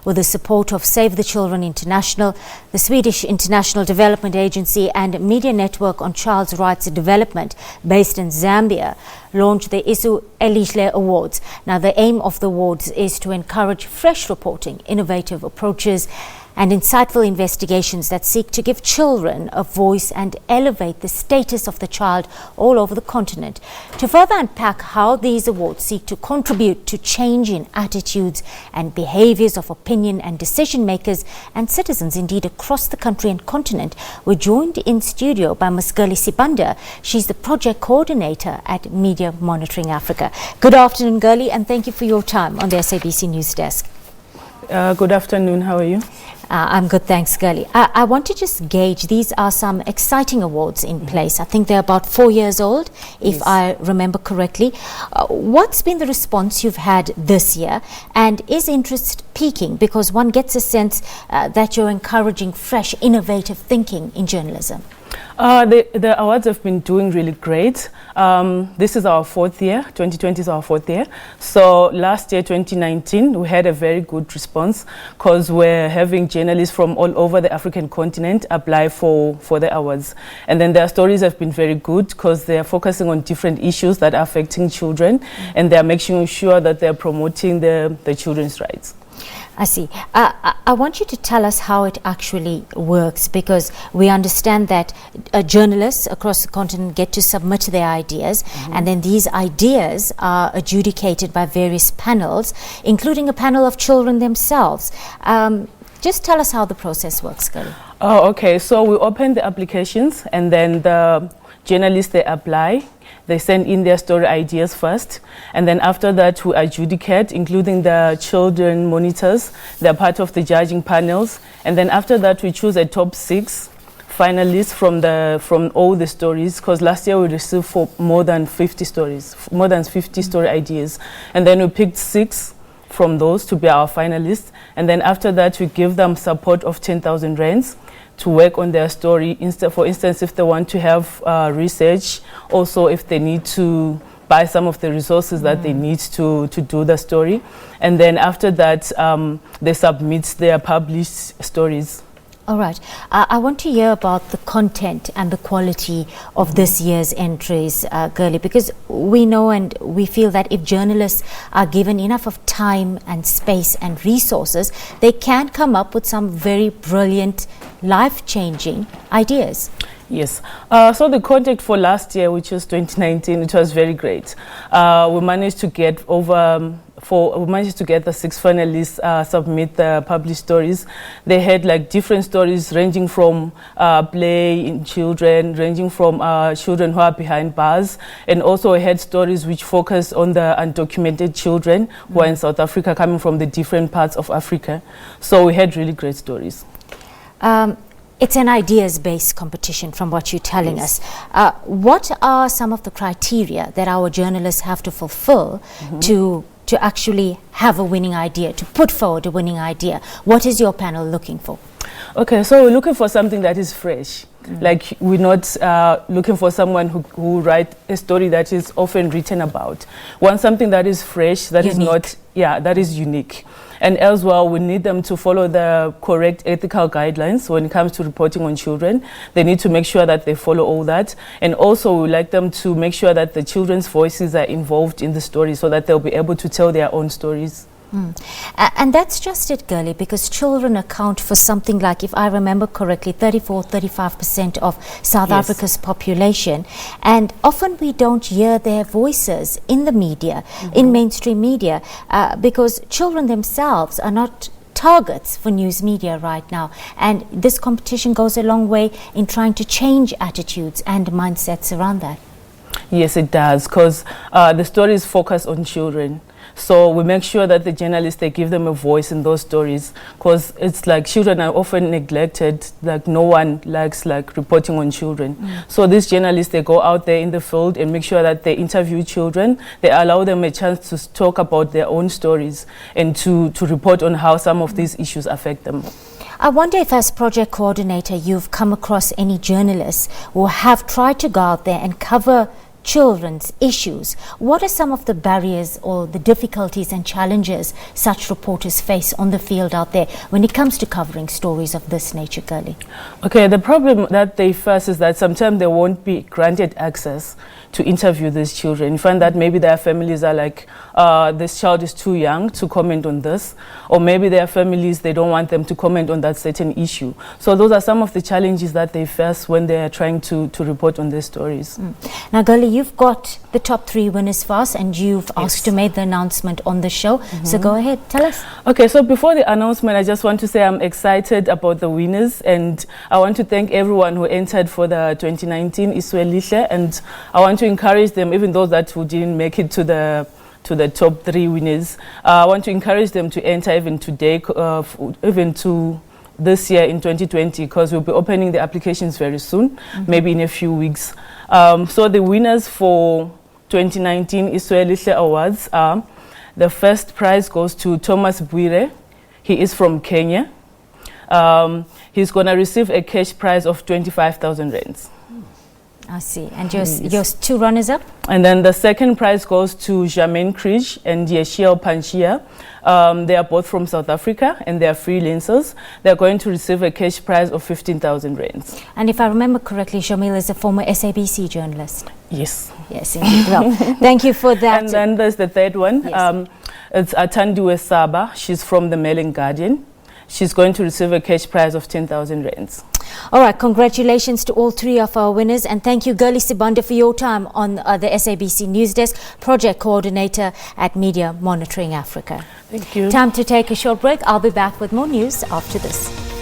with the support of Save the Children International, the Swedish International Development Agency and Media Network on Child's Rights Development based in Zambia, launched the Isu Elihle Awards. Now, the aim of the awards is to encourage fresh reporting, innovative approaches and insightful investigations that seek to give children a voice and elevate the status of the child all over the continent. To further unpack how these awards seek to contribute to change in attitudes and behaviours of opinion and decision makers and citizens indeed across the country and continent, we're joined in studio by Ms. Girlie Sibanda. She's the project coordinator at Media Monitoring Africa. Good afternoon, Girlie, and thank you for your time on the SABC News Desk. Good afternoon. How are you? I'm good, thanks, Girlie. I want to just gauge, these are some exciting awards in place. I think they're about 4 years old, if I remember correctly. What's been the response you've had this year, and is interest peaking? Because one gets a sense that you're encouraging fresh, innovative thinking in journalism. The awards have been doing really great. This is our 4th year. 2020 is our 4th year. So last year, 2019, we had a very good response because we're having journalists from all over the African continent apply for the awards. And then their stories have been very good because they are focusing on different issues that are affecting children, and they're making sure that they're promoting the children's rights. I see. I want you to tell us how it actually works, because we understand that journalists across the continent get to submit their ideas, and then these ideas are adjudicated by various panels, including a panel of children themselves. Just tell us how the process works, Girlie. Oh, okay. So we open the applications, and then the journalists, they apply. They send in their story ideas first, and then after that we adjudicate, including the children monitors. They're part of the judging panels, and then after that we choose a top 6 finalists from all the stories, because last year we received more than 50 story ideas, and then we picked 6 from those to be our finalists, and then after that we give them support of 10,000 rands to work on their story. For instance, if they want to have research, also if they need to buy some of the resources that they need to do the story. And then after that, they submit their published stories. All right. I want to hear about the content and the quality of this year's entries, Girlie, because we know and we feel that if journalists are given enough of time and space and resources, they can come up with some very brilliant, life-changing ideas. Yes. So the content for last year, which was 2019, it was very great. We managed to get the 6 finalists submit the published stories. They had like different stories ranging from play in children, ranging from children who are behind bars, and also we had stories which focus on the undocumented children who are in South Africa, coming from the different parts of Africa. So we had really great stories. It's an ideas-based competition from what you're telling us. What are some of the criteria that our journalists have to fulfill to actually have a winning idea, to put forward a winning idea? What is your panel looking for? Okay, so we're looking for something that is fresh. Like, we're not looking for someone who write a story that is often written about. We want something that is fresh, that unique. That is unique. And as well, we need them to follow the correct ethical guidelines when it comes to reporting on children. They need to make sure that they follow all that. And also, we like them to make sure that the children's voices are involved in the story so that they'll be able to tell their own stories. And that's just it, Girlie, because children account for something like, if I remember correctly, 34-35% of South Africa's population. And often we don't hear their voices in the media, in mainstream media, because children themselves are not targets for news media right now. And this competition goes a long way in trying to change attitudes and mindsets around that. Yes, it does, because the stories focus on children. So we make sure that the journalists, they give them a voice in those stories, because it's like children are often neglected. Like, no one likes like reporting on children. So these journalists, they go out there in the field and make sure that they interview children. They allow them a chance to talk about their own stories and to report on how some of these issues affect them. I wonder if, as project coordinator, you've come across any journalists who have tried to go out there and cover children's issues. What are some of the barriers or the difficulties and challenges such reporters face on the field out there when it comes to covering stories of this nature, Girlie? Okay, the problem that they face is that sometimes they won't be granted access to interview these children. You find that maybe their families are like, this child is too young to comment on this, or maybe their families, they don't want them to comment on that certain issue. So those are some of the challenges that they face when they are trying to report on their stories. Now, Girlie, you've got the top 3 winners for us, and you've asked to make the announcement on the show. So go ahead, tell us. Okay, so before the announcement, I just want to say I'm excited about the winners, and I want to thank everyone who entered for the 2019 Isu Elihle, and I want to encourage them, even those that who didn't make it to the top 3 winners. I want to encourage them to enter even today, even to this year in 2020, because we'll be opening the applications very soon, maybe in a few weeks. So the winners for 2019 Isu Elihle Awards are: the first prize goes to Thomas Bwire. He is from Kenya. He's going to receive a cash prize of 25,000 rands. I see. And your 2 runners-up? And then the second prize goes to Jermaine Krish and Yeshiel Panchia. They are both from South Africa, and they are freelancers. They're going to receive a cash prize of 15,000 rands. And if I remember correctly, Jamil is a former SABC journalist. Yes. Yes, indeed. Well, thank you for that. And then there's the third one. Yes. It's Athandiwe Saba. She's from the Mail and Guardian. She's going to receive a cash prize of 10,000 rands. All right, congratulations to all 3 of our winners, and thank you, Girlie Sibanda, for your time on the SABC News Desk, Project Coordinator at Media Monitoring Africa. Thank you. Time to take a short break. I'll be back with more news after this.